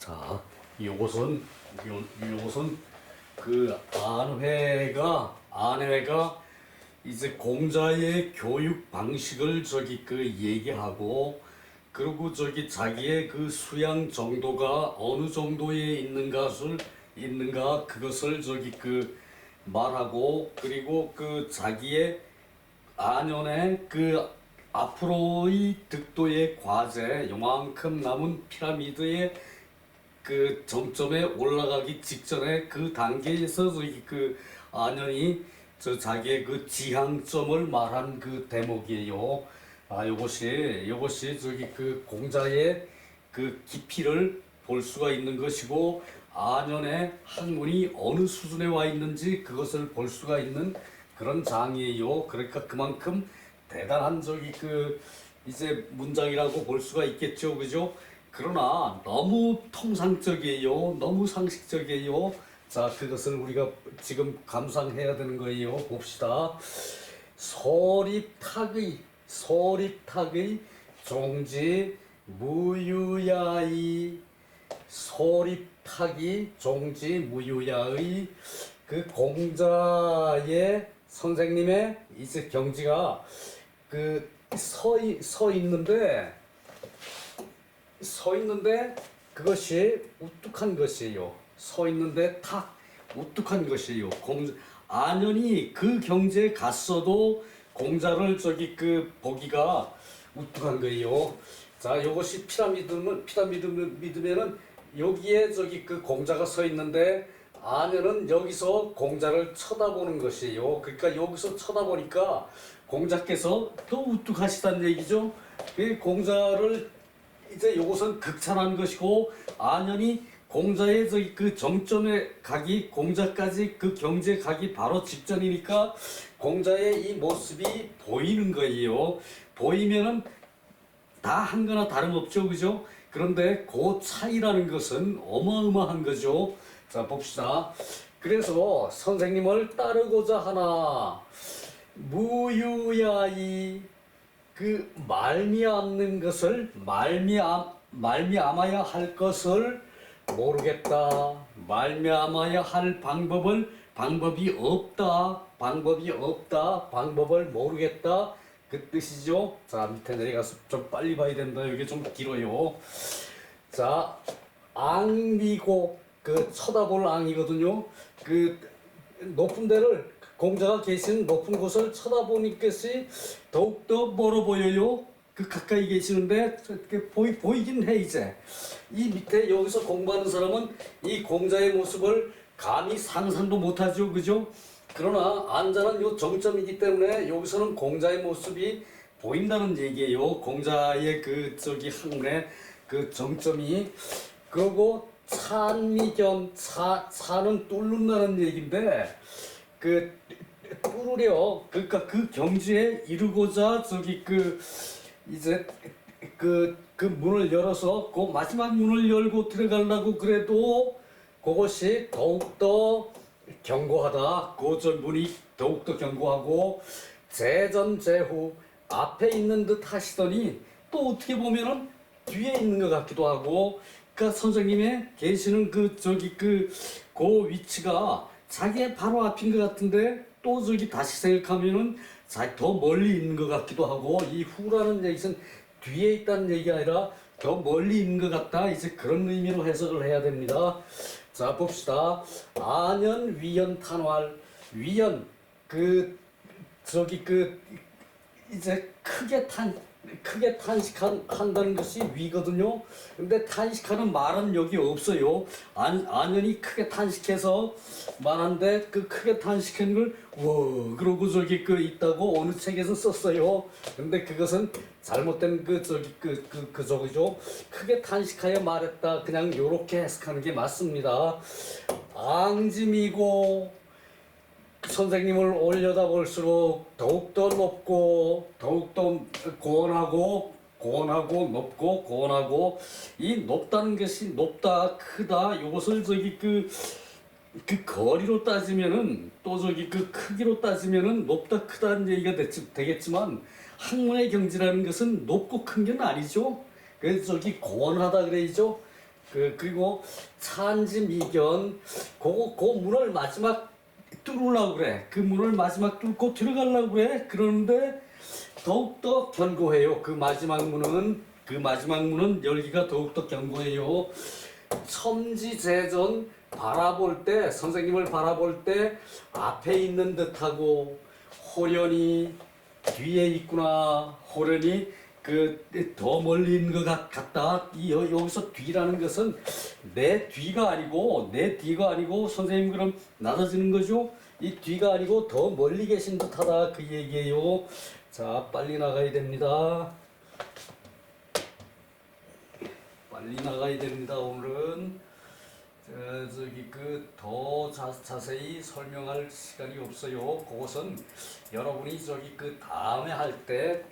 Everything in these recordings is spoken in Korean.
자, 요것은 그 안회가 이제 공자의 교육 방식을 얘기하고, 그리고 자기의 그 수양 정도가 어느 정도에 있는가 그것을 말하고, 그리고 그 자기의 안연의 그 앞으로의 득도의 과제, 요만큼 남은 피라미드의 그 정점에 올라가기 직전에 그 단계에서 그 안연이 자기의 그 지향점을 말한 그 대목이에요. 요것이 그 공자의 그 깊이를 볼 수가 있는 것이고, 안연의 학문이 어느 수준에 와 있는지 그것을 볼 수가 있는 그런 장이에요. 그러니까 그만큼 대단한 이제 문장이라고 볼 수가 있겠죠, 그죠? 그러나 너무 통상적이에요. 너무 상식적이에요. 자, 그것을 우리가 지금 감상해야 되는 거예요. 봅시다. 소립탁의 종지 무유야의, 소립탁이 종지 무유야의, 그 공자의 선생님의 이제 경지가 그 서 있는데 그것이 우뚝한 것이에요. 서 있는데 우뚝한 것이에요. 안연이 그 경지에 갔어도 공자를 보기가 우뚝한 거예요. 자, 요것이 피라미드면은 여기에 그 공자가 서 있는데, 안연은 여기서 공자를 쳐다보는 것이에요. 그러니까 여기서 쳐다보니까 공자께서 더 우뚝하시다는 얘기죠. 그 공자를 이제 요것은 극찬한 것이고, 안연이 공자의 그 정점에 공자까지 그 경지에 가기 바로 직전이니까 공자의 이 모습이 보이는 거예요. 보이면은 다 한 거나 다름없죠, 그죠? 그런데 그 차이라는 것은 어마어마한 거죠. 자, 봅시다. 그래서 선생님을 따르고자 하나 무유야이, 그 말미암아야 할 것을 모르겠다. 말미암아야 할 방법이 없다. 방법을 모르겠다. 그 뜻이죠. 자, 밑에 내려가서 좀 빨리 봐야 된다. 이게 좀 길어요. 자, 앙미고, 그 쳐다볼 앙이거든요. 그 높은 데를, 공자가 계신 높은 곳을 쳐다보는 것이 더욱더 멀어 보여요. 그 가까이 계시는데 보이긴 해. 이제 이 밑에 여기서 공부하는 사람은 이 공자의 모습을 감히 상상도 못하죠, 그죠? 그러나 안자는 요 정점이기 때문에 여기서는 공자의 모습이 보인다는 얘기예요. 공자의 학문의 그 정점이. 그리고 찬미견, 차는 뚫는다는 얘기인데, 그 뚫으려, 그러니까 그 경지에 이르고자 이제 그 문을 열어서 그 마지막 문을 열고 들어가려고 그래도 그것이 더욱더 견고하다. 그 문이 더욱더 견고하고, 재전재후 앞에 있는 듯 하시더니 또 어떻게 보면은 뒤에 있는 것 같기도 하고, 그러니까 선생님의 계시는 그 위치가 자기의 바로 앞인 것 같은데, 또 다시 생각하면은 더 멀리 있는 것 같기도 하고, 이 후라는 얘기는 뒤에 있다는 얘기가 아니라 더 멀리 있는 것 같다. 이제 그런 의미로 해석을 해야 됩니다. 자, 봅시다. 안연 위연 탄활. 위연, 이제 크게 탄식한다는 것이 위거든요. 근데 탄식하는 말은 여기 없어요. 안연이 크게 탄식해서 말하는데, 그 크게 탄식한 걸 그러고 있다고 어느 책에서 썼어요. 근데 그것은 잘못된 저기죠. 크게 탄식하여 말했다. 그냥 요렇게 해석하는 게 맞습니다. 앙짐이고, 선생님을 올려다 볼수록 더욱더 높고, 더욱더 고원하고, 높고, 고원하고, 이 높다는 것이 높다, 크다, 이것을 그 거리로 따지면은, 또 그 크기로 따지면은 높다, 크다는 얘기가 되겠지만, 학문의 경지라는 것은 높고 큰 게 아니죠. 그래서 고원하다 그래야죠. 그리고 찬지 미견 그 문을 마지막 뚫으려고 그래. 그 문을 마지막 뚫고 들어가려고 그래. 그러는데 더욱더 견고해요. 그 마지막 문은 열기가 더욱더 견고해요. 첨지재전 바라볼 때, 선생님을 바라볼 때 앞에 있는 듯하고 호련히 뒤에 있구나, 호련히 그 더 멀리 있는 것 같다. 여기서 뒤라는 것은 내 뒤가 아니고 선생님 그럼 낮아지는 거죠. 이 뒤가 아니고 더 멀리 계신 듯하다 그 얘기예요. 자, 빨리 나가야 됩니다. 빨리 나가야 됩니다. 오늘은 저기 더 자세히 설명할 시간이 없어요. 그것은 여러분이 저기 다음에 할 때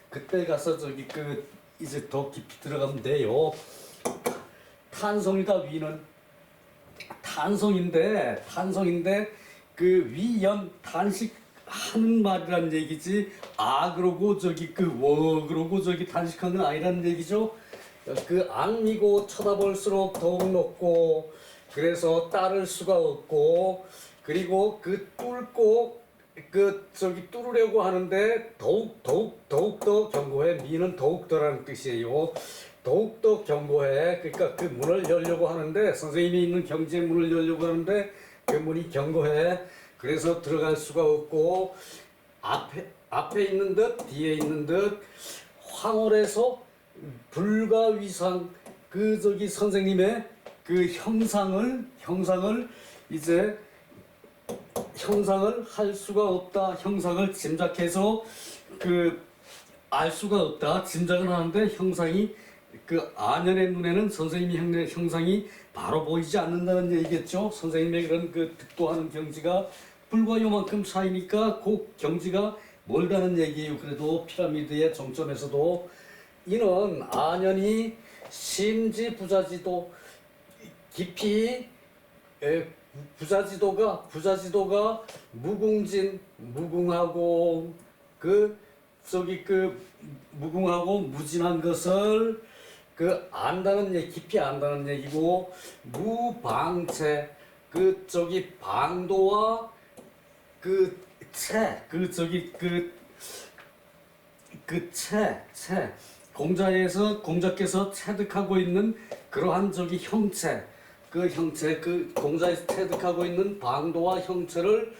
그때 가서 저기 이제 더 깊이 들어가면 돼요. 탄성이다. 위는 탄성인데 그 위연 탄식하는 말이란 얘기지. 그러고 저기 그러고 저기 탄식하는 아니란 얘기죠. 그 악미고 쳐다볼수록 더욱 높고, 그래서 따를 수가 없고, 그리고 뚫고 저기 뚫으려고 하는데 더욱더 견고해. 미는 더욱더라는 뜻이에요. 더욱더 견고해. 그러니까 그 문을 열려고 하는데, 선생님이 있는 경지의 문을 열려고 하는데 그 문이 견고해. 그래서 들어갈 수가 없고, 앞에 있는 듯 뒤에 있는 듯 황홀해서 불가위상 저기 선생님의 그 형상을 이제 형상을 할 수가 없다. 형상을 짐작해서 알 수가 없다. 짐작은 하는데 형상이 아년의 눈에는 선생님의 형상이 바로 보이지 않는다는 얘기겠죠. 선생님의 그런 득도하는 경지가 불과 요만큼 차이니까 그 경지가 멀다는 얘기예요. 그래도 피라미드의 정점에서도 이는 안연히 심지 부자지도 깊이 부자지도가 무궁하고 무궁하고 무진한 것을 안다는 얘기, 깊이 안다는 얘기고, 무방체 저기 방도와 공자께서 체득하고 있는 그러한 저기 형체, 공자에서 체득하고 있는 방도와 형체를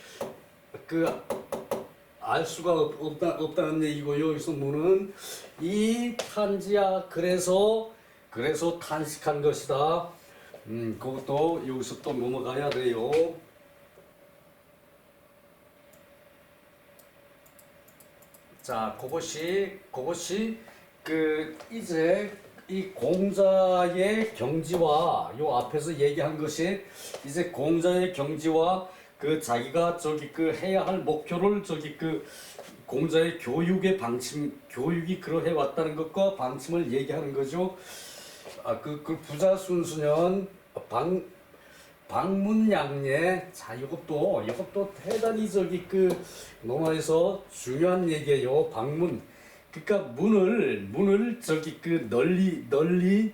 알 수가 없다는 얘기고요. 여기서 무는 이 탄지야, 그래서 탄식한 것이다. 그것도 여기서 또 넘어가야 돼요. 자, 그것이 이제 이 공자의 경지와 요 앞에서 얘기한 것이 이제 공자의 경지와 자기가 저기 해야 할 목표를 저기 공자의 교육의 방침, 교육이 그러해 왔다는 것과 방침을 얘기하는 거죠. 부자순수년 방문양례. 자, 이것도 대단히 저기 농어에서 중요한 얘기예요. 방문. 그러니까 문을 저기 널리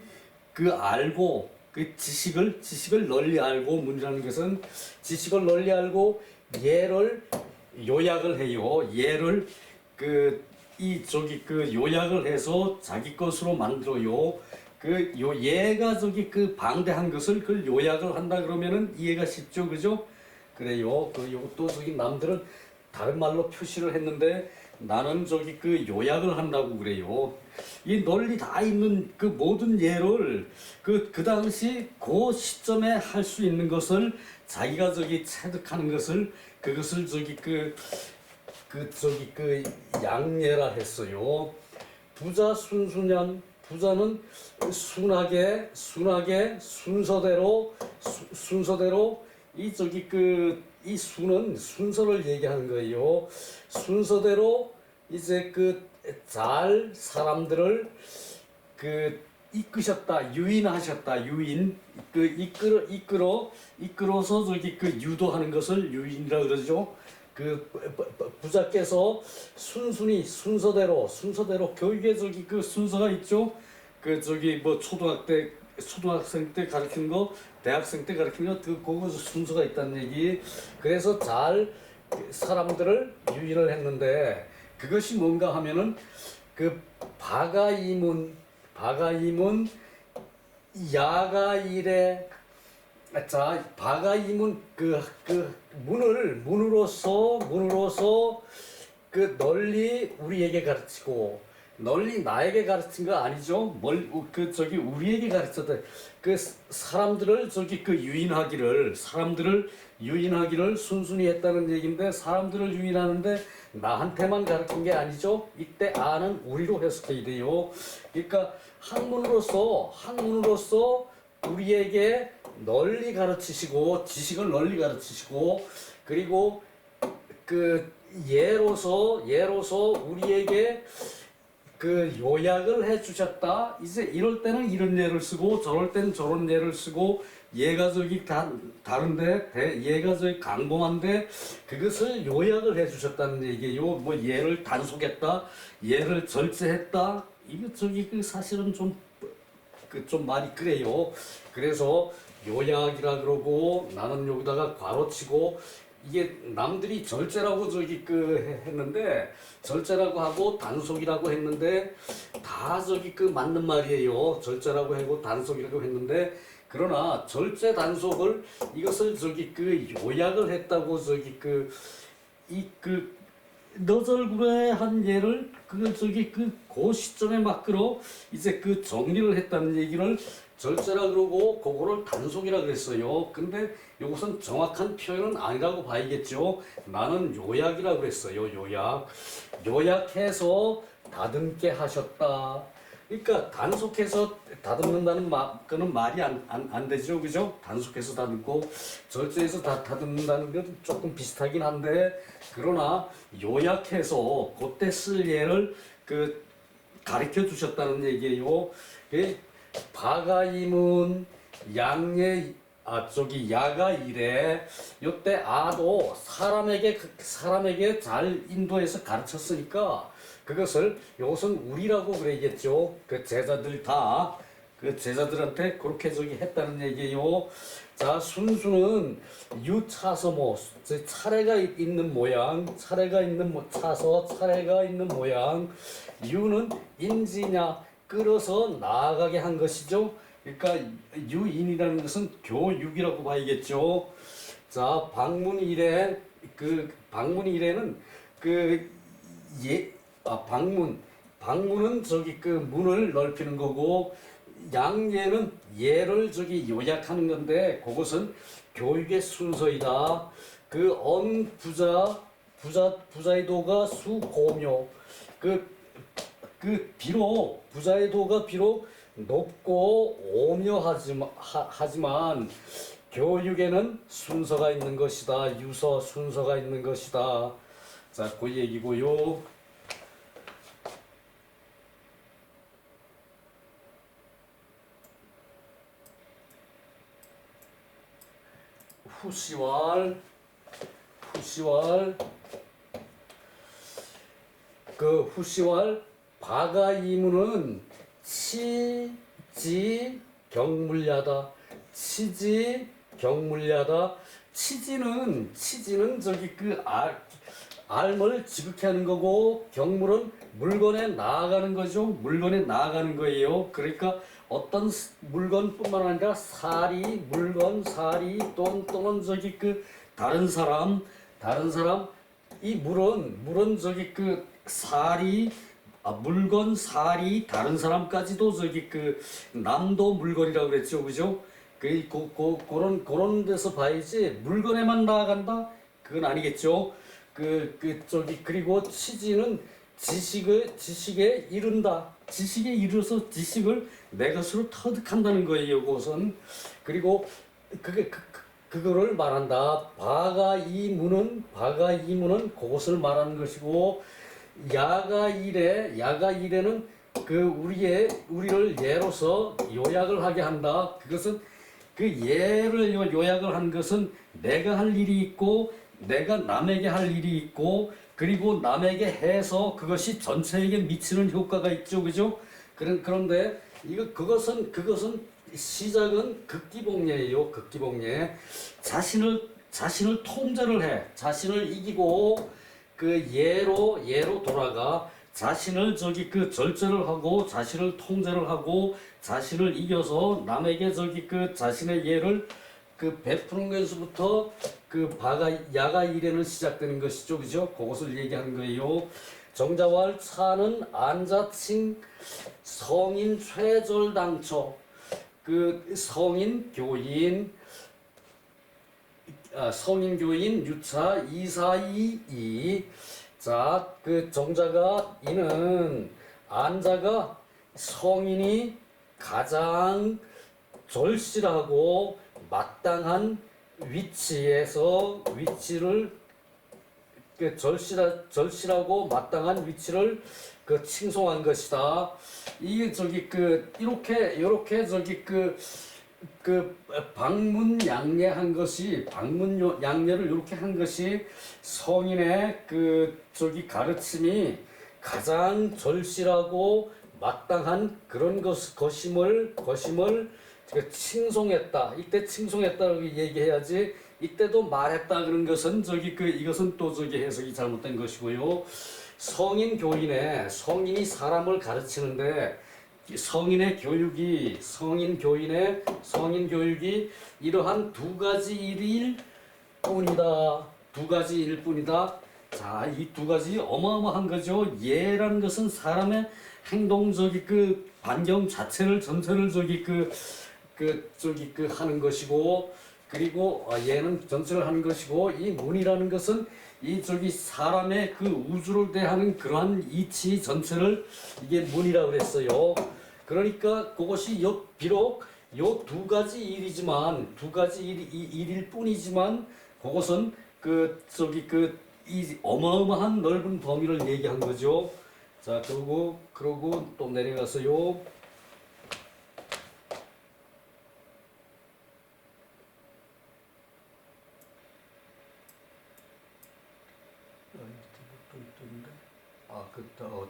알고, 지식을 널리 알고, 문이라는 것은 지식을 널리 알고 얘를 요약을 해요. 얘를 요약을 해서 자기 것으로 만들어요. 얘가 저기 방대한 것을 요약을 한다 그러면은 이해가 쉽죠, 그죠? 그래요. 요것도 저기 남들은 다른 말로 표시를 했는데 나는 저기 요약을 한다고 그래요. 이 널리 다 있는 모든 예를 그 당시 그 시점에 할 수 있는 것을 자기가 저기 체득하는 것을 그것을 저기 양예라 했어요. 부자 순수년. 부자는 순하게 순서대로 이 저기 이 수는 순서를 얘기하는 거예요. 순서대로 이제 잘 사람들을 이끄셨다, 유인하셨다, 이끌어서 저기 유도하는 것을 유인이라 그러죠. 부자께서 순순히 순서대로 교육의 저기 순서가 있죠. 그 저기 뭐 초등학생 때 가르치는 거, 대학생 때 가르치는 거, 그거 순서가 있다는 얘기. 그래서 잘 사람들을 유인을 했는데 그것이 뭔가 하면은 그 바가이문, 야가일에 자 바가이문 그 문으로서 그 널리 우리에게 가르치고 널리 나에게 가르친 거 아니죠. 그 저기 우리에게 가르쳤다. 그 사람들을 저기 그 사람들을 유인하기를 순순히 했다는 얘기인데 사람들을 유인하는데 나한테만 가르친 게 아니죠. 이때 아는 우리로 해석해야 돼요. 그러니까 학문으로서 우리에게 널리 가르치시고 지식을 널리 가르치시고 그리고 그 예로서 우리에게 그 요약을 해주셨다. 이제 이럴 때는 이런 예를 쓰고 저럴 때는 저런 예를 쓰고 얘가 저기 다른데 얘가 저기 강범한데 그것을 요약을 해주셨다는 얘기예요. 뭐 예를 단속했다, 예를 절제했다. 이거 저기 그 사실은 좀 말이 그래요. 그래서 요약이라 그러고 나는 여기다가 괄호치고 이게 남들이 절제라고 저기 했는데 절제라고 하고 단속이라고 했는데 다 저기 맞는 말이에요. 절제라고 하고 단속이라고 했는데 그러나 절제 단속을 이것을 저기 요약을 했다고 저기 너절구레 한 예를 그 시점에 맞기로 이제 정리를 했다는 얘기를 절제라 그러고 그거를 단속이라 그랬어요. 근데 이것은 정확한 표현은 아니라고 봐야겠죠. 나는 요약이라 그랬어요. 요약해서 다듬게 하셨다. 그러니까 단속해서 다듬는다는 그는 말이 안 되죠. 그죠? 단속해서 다듬고 절제해서 다듬는다는 건 조금 비슷하긴 한데 그러나 요약해서 그때 쓸 예를 가르쳐 주셨다는 얘기예요. 바가임은 양예 야가 이래 요때 아도 사람에게 잘 인도해서 가르쳤으니까 그것을 요것은 우리라고 그래야겠죠. 그 제자들한테 그렇게 했다는 얘기예요. 자 순수는 유차서모 차례가 있는 모양 차례가 있는 모양 유는 인지냐 끌어서 나아가게 한 것이죠. 그러니까 유인이라는 것은 교육이라고 봐야겠죠. 자 방문일에 방문일에는 방문은 문을 넓히는 거고 양예는 예를 요약하는 건데 그것은 교육의 순서이다. 부자의 도가 수고묘 부자의 도가 비록 높고 오묘하지만 교육에는 순서가 있는 것이다. 순서가 있는 것이다. 자, 그 얘기고요. 후시왈 바가이무는 치지경물야다. 치지는 알을 지극히 하는 거고 경물은 물건에 나아가는 거죠. 물건에 나아가는 거예요. 그러니까 어떤 물건뿐만 아니라 물건 또는 다른 사람 이 물건 물건 다른 사람까지도 남도 물건이라고 그랬죠. 그죠? 그런 데서 봐야지 물건에만 나아간다? 그건 아니겠죠. 그리고 치지는 지식에 이른다. 지식에 이르러서 지식을 내 것으로 터득한다는 거예요. 그것은. 그리고 그거를 말한다. 바가이무는 그것을 말하는 것이고 야가일에는 우리를 예로서 요약을 하게 한다. 그것은 예를 요약을 한 것은 내가 할 일이 있고 내가 남에게 할 일이 있고 그리고 남에게 해서 그것이 전체에게 미치는 효과가 있죠. 그죠? 그런데 그것은 시작은 극기복례예요. 극기복례. 자신을 통제를 해. 자신을 이기고 그 예로 돌아가. 자신을 그 절제를 하고 자신을 통제를 하고 자신을 이겨서 남에게 그 자신의 예를 그 베푸는 것부터 그 야가 일에는 시작되는 것이죠. 그죠? 그것을 얘기하는 거예요. 정자왈 차는 안자칭 성인 최절당처. 그 성인 교인 유차 이사이이. 자, 그 정자가 이는 안자가 성인이 가장 절실하고 마땅한 위치를 그 절실하고 마땅한 위치를 그 칭송한 것이다. 이게 이렇게 방문 양례를 이렇게 한 것이 성인의 가르침이 가장 절실하고 마땅한 그런 것임을 칭송했다. 이때 칭송했다고 얘기해야지. 이때도 말했다 그런 것은 이것은 또 해석이 잘못된 것이고요. 성인이 사람을 가르치는데 성인 교육이 이러한 두 가지 일일 뿐이다. 자, 이 두 가지 어마어마한 거죠. 예라는 것은 사람의 행동 반경 전체를 하는 것이고, 그리고 예는 전체를 하는 것이고, 이 문이라는 것은 사람의 우주를 대하는 그러한 이치 전체를 이게 문이라고 그랬어요. 그러니까 그것이 비록 요 두 가지 일일 뿐이지만 그것은 이 어마어마한 넓은 범위를 얘기한 거죠. 자, 그러고 또 내려가서요.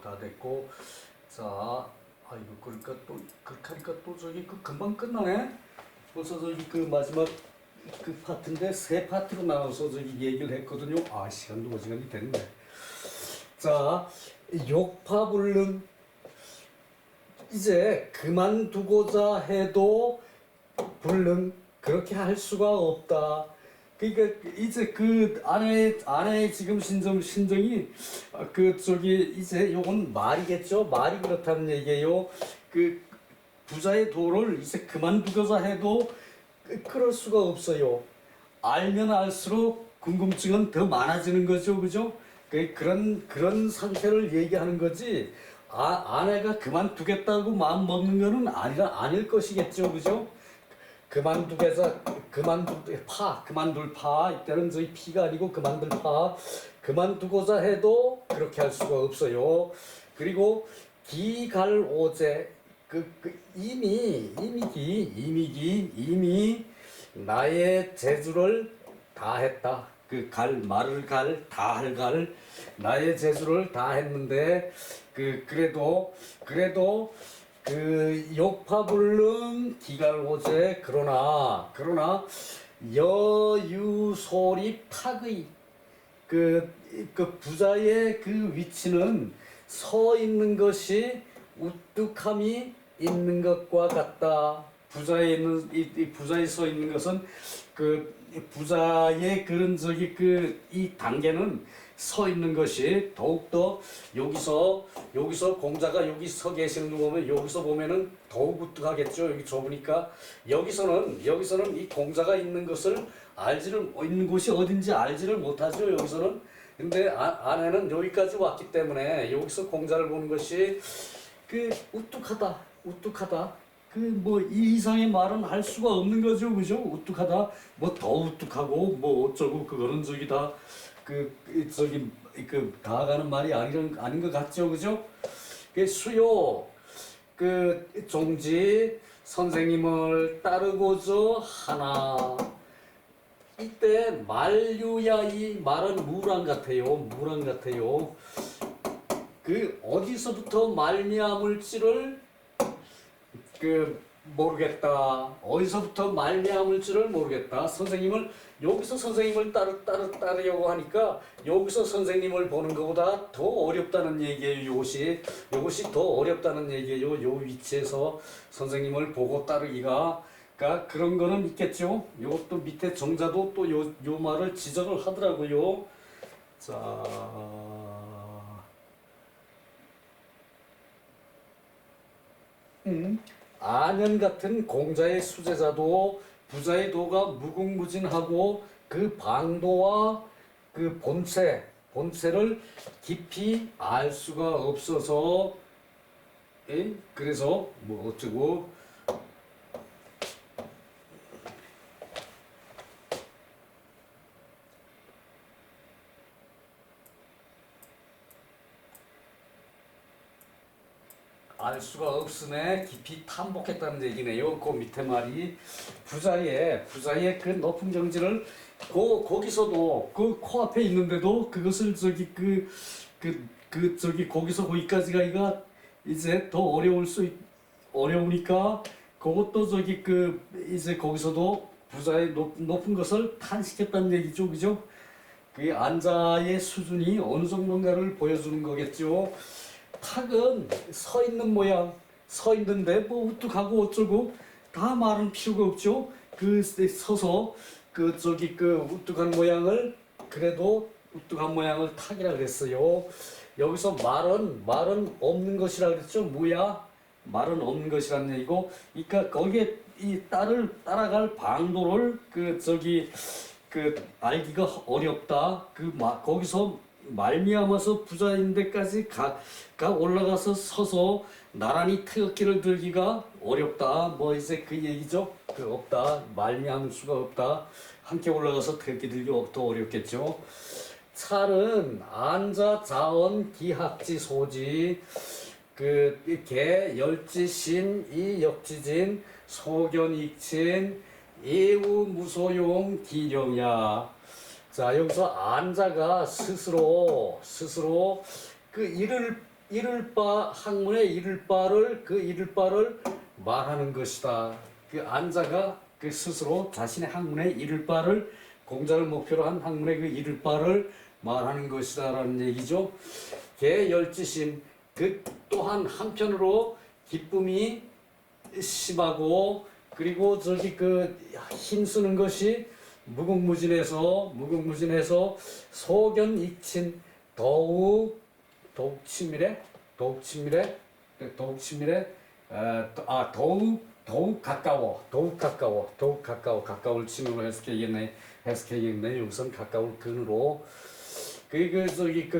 다 됐고. 자, 그러니까 또 금방 끝나네. 벌써 마지막 파트인데 세 파트로 나눠서 얘기를 했거든요. 시간도 5시간이 됐네. 자, 욕파불능. 이제 그만두고자 해도 불능, 그렇게 할 수가 없다. 그러니까 이제 아내의 지금 신정이 이제 요건 말이겠죠. 말이 그렇다는 얘기예요. 부자의 도를 이제 그만두고자 해도 그럴 수가 없어요. 알면 알수록 궁금증은 더 많아지는 거죠. 그죠? 그런 상태를 얘기하는 거지. 아내가 그만두겠다고 마음 먹는 거는 아닐 것이겠죠. 그죠? 그만둘 파. 이때는 피가 아니고 그만둘 파. 그만두고자 해도 그렇게 할 수가 없어요. 그리고 기갈오제. 이미 나의 재주를 다했다. 나의 재주를 다했는데 그래도 욕파불능 기갈오제. 그러나 여유소리 탁의 부자의 위치는 서 있는 것이 우뚝함이 있는 것과 같다. 부자에 서 있는 것은 부자의 이 단계는 서 있는 것이 더욱더 여기서 공자가 여기 서 계시는 거 보면 여기서 보면은 더욱 우뚝하겠죠. 여기 좁으니까 여기서는 이 공자가 있는 곳이 어딘지 알지를 못하죠. 여기서는. 근데 아내는 여기까지 왔기 때문에 여기서 공자를 보는 것이 우뚝하다. 이 이상의 말은 할 수가 없는 거죠. 그죠? 우뚝하다. 더 우뚝하고 어쩌고 그거는 다가가는 말이 아닌 것 같죠. 그죠? 수요 종지 선생님을 따르고자 하나. 이때 만류야. 이 말은 무랑 같아요. 어디서부터 말미암을지를 그 모르겠다. 어디서부터 말미암을 줄을 모르겠다. 선생님을 여기서 선생님을 따르려고 하니까 여기서 선생님을 보는 것보다 더 어렵다는 얘기예요. 이것이 더 어렵다는 얘기예요. 요 위치에서 선생님을 보고 따르기가. 그러니까 그런 거는 있겠죠. 요것도 밑에 정자도 또 요 말을 지적을 하더라고요. 자. 안연 같은 공자의 수제자도 부자의 도가 무궁무진하고 그 방도와 그 본체를 깊이 알 수가 없어서 그래서 뭐 어쩌고 알 수가 없으네 깊이 탐복했다는 얘기네요. 그 밑에 말이 부자의 그 높은 경지를 거기서도 그 코앞에 있는데도 그것을 저기 저기 거기서 거기까지 가기가 이제 더 어려우니까 그것도 저기 이제 거기서도 부자의 높은 것을 탄식했다는 얘기죠. 그죠? 그 안자의 수준이 어느 정도인가를 보여주는 거겠죠. 탁은 서 있는 모양, 서 있는데 뭐 우뚝하고 어쩌고 다 말은 필요가 없죠. 서서 우뚝한 모양을 그래도 우뚝한 모양을 탁이라 그랬어요. 여기서 말은 없는 것이라 그랬죠. 뭐야? 말은 없는 것이라는 얘기고, 그러니까 거기에 이 따라갈 방도를 알기가 어렵다. 거기서 말미암아서 부자인 데까지 가 올라가서 서서 나란히 태극기를 들기가 어렵다. 뭐 이제 그 얘기죠. 없다. 말미암을 수가 없다. 함께 올라가서 태극기 들기 더 어렵겠죠. 찰은 안자 자언 기학지 소지 개 열지신 이 역지진 소견 익친 예우 무소용 기령야. 자, 여기서 안자가 스스로 학문의 이를 바를 말하는 것이다. 안자가 스스로 자신의 학문의 이를 바를 공자를 목표로 한 학문의 이를 바를 말하는 것이다라는 얘기죠. 개열지심 또한 한편으로 기쁨이 심하고 그리고 힘쓰는 것이 무궁무진해서 소견 익친 더욱 친밀해 더욱 가까울 친으로 해석해야겠네. 여기선 가까울 근으로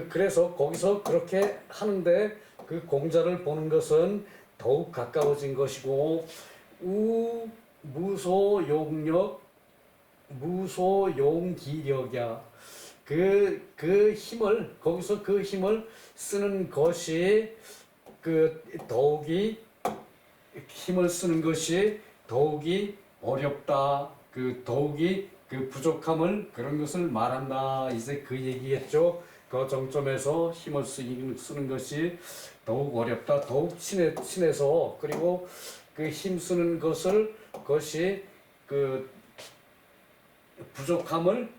그래서 거기서 그렇게 하는데 그 공자를 보는 것은 더욱 가까워진 것이고 무소용기력이야. 거기서 그 힘을 쓰는 것이 힘을 쓰는 것이 더욱이 어렵다. 더욱이 부족함을 그런 것을 말한다. 이제 그 얘기겠죠. 그 정점에서 힘을 쓰는 것이 더욱 어렵다. 더욱 친해서 그리고 힘쓰는 것이 부족함을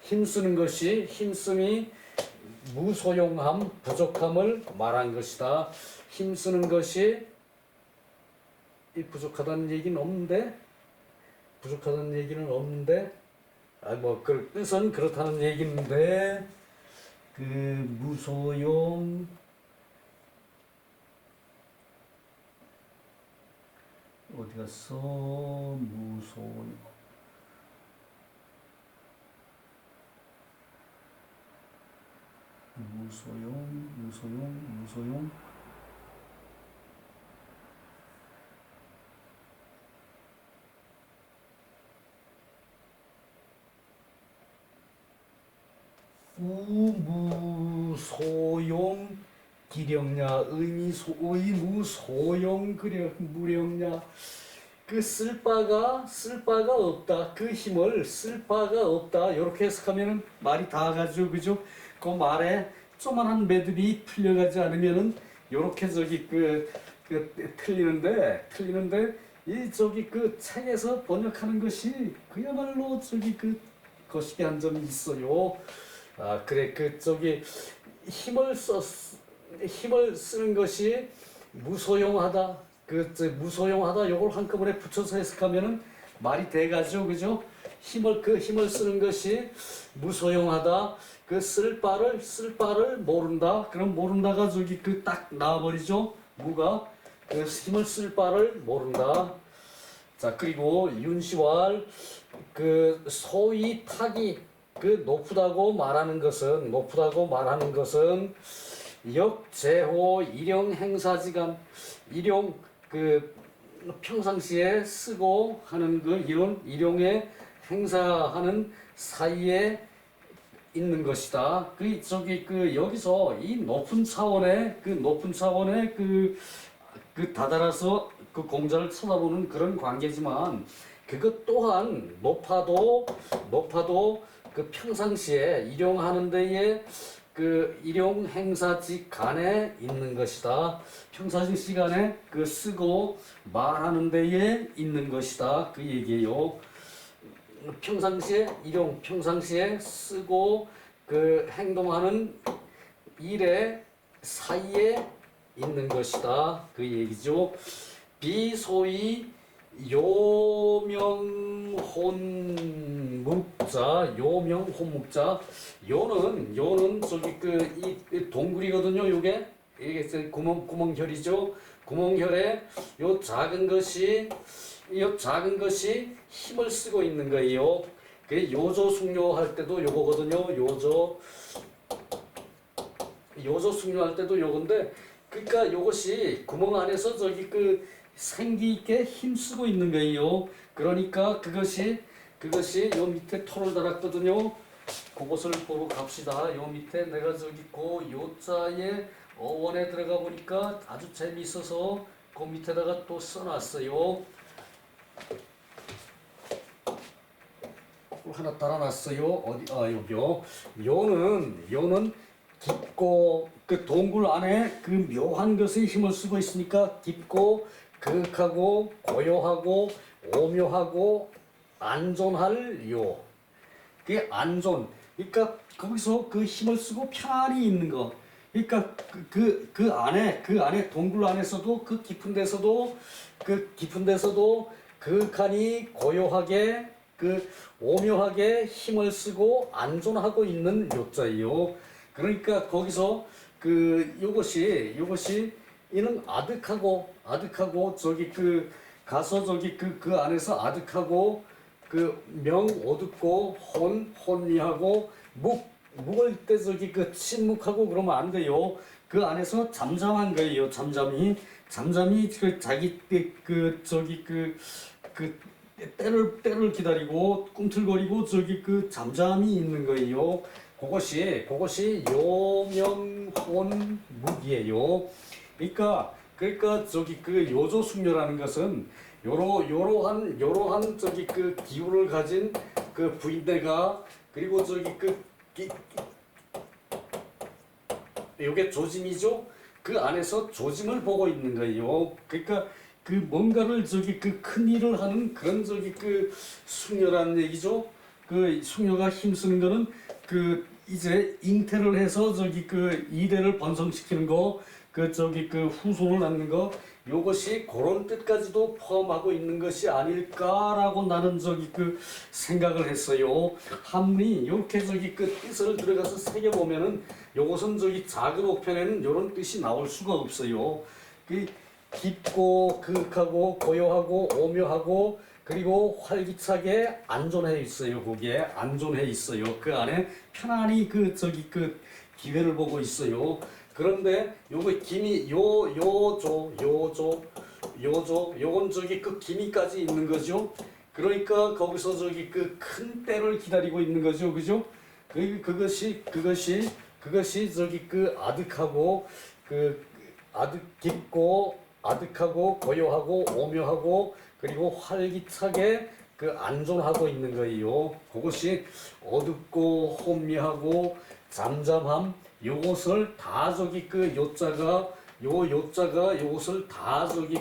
힘쓰는 것이 힘씀이 무소용함 부족함을 말한 것이다. 힘쓰는 것이 부족하다는 얘기는 없는데 뜻은 그렇다는 얘기인데 무소용 어디 갔어? 무소용 무소용 기령냐 의무소용 무령냐 쓸 바가 없다. 그 힘을 쓸 바가 없다. 이렇게 해석하면은 말이 다 가죠. 그죠? 그 말에 조만한 매듭이 풀려가지 않으면은 요렇게 틀리는데 이 저기 그 책에서 번역하는 것이 그야말로 저기 그 거시기 한 점이 있어요. 아 그래 그 저기 힘을 쓰는 것이 무소용하다. 무소용하다 요걸 한꺼번에 붙여서 해석하면은 말이 돼가죠, 그죠? 힘을 쓰는 것이 무소용하다. 그 쓸 바를 모른다. 그럼 모른다가 저기 그 딱 나와버리죠. 무가 그 힘을 쓸 바를 모른다. 자 그리고 윤시왈 그 소위 타기 그 높다고 말하는 것은 역제호 일용 행사지간 일용 그 평상시에 쓰고 하는 그 이런 일용에 행사하는 사이에 있는 것이다. 여기서 이 높은 차원의 다다라서 그 공자를 쳐다보는 그런 관계지만 그것 또한 높아도 그 평상시에 일용하는 데에 그 일용 행사지 간에 있는 것이다. 평상시 시간에 그 쓰고 말하는 데에 있는 것이다. 그 얘기예요. 평상시에 쓰고 그 행동하는 일의 사이에 있는 것이다. 그 얘기죠. 비소위 요명혼묵자 요는 저기 이 동굴이거든요. 이게 구멍혈이죠. 구멍혈에 요 작은 것이 힘을 쓰고 있는 거예요. 그 요조 숙녀할 때도 요거거든요. 요조 숙녀할 때도 요건데 그러니까 요것이 구멍 안에서 저기 그 생기 있게 힘쓰고 있는 거예요. 그러니까 그것이 요 밑에 토를 달았거든요. 그것을 보러 갑시다. 요 밑에 내가 저기 그 요자의 어원에 들어가 보니까 아주 재미있어서 그 밑에다가 또 써놨어요. 하나 달아놨어요. 어디? 아 여기요. 요는 깊고 그 동굴 안에 그 묘한 것에 힘을 쓰고 있으니까 깊고 그윽하고 고요하고 오묘하고 안존할 요. 그게 안존. 그러니까 거기서 그 힘을 쓰고 편안히 있는 거. 그러니까 그 안에 동굴 안에서도 그 깊은 데서도 그윽하니 고요하게 그 오묘하게 힘을 쓰고 안존하고 있는 요자예요. 그러니까 거기서 요것이 이는 아득하고 저기 가서 저기 그 안에서 아득하고 명 어둡고 혼미하고 묵을 때 저기 침묵하고 그러면 안 돼요. 그 안에서 잠잠한 거예요. 잠잠이 자기 때를 기다리고 꿈틀거리고 저기 잠잠이 있는 거예요. 그것이 요명혼묵이에요. 그러니까 저기 요조숙녀라는 것은 요러한 저기 기운을 가진 부인대가 그리고 저기 요게 조짐이죠. 그 안에서 조짐을 보고 있는 거예요. 그러니까 뭔가를 저기 큰 일을 하는 그런 저기 숙녀라는 얘기죠. 숙녀가 힘쓰는 거는 이제 잉태를 해서 저기 이래를 번성시키는 거, 후손을 낳는 거, 요것이 그런 뜻까지도 포함하고 있는 것이 아닐까라고 나는 저기 생각을 했어요. 한문이 이렇게 저기 뜻을 들어가서 새겨보면은 요것은 저기 작은 옥편에는 요런 뜻이 나올 수가 없어요. 깊고 그윽하고 고요하고 오묘하고 그리고 활기차게 안존해 있어요. 거기에 안존해 있어요. 그 안에 편안히 기회를 보고 있어요. 그런데 요거 기미 요건 저기 기미까지 있는 거죠. 그러니까 거기서 저기 큰 때를 기다리고 있는 거죠. 그죠? 그것이 저기 아득하고 깊고 아득하고 고요하고 오묘하고 그리고 활기차게 안존하고 있는 거예요. 그것이 어둡고 혼미하고 잠잠함 요것을 다 저기 요자가 요 요자가 요것을 다 저기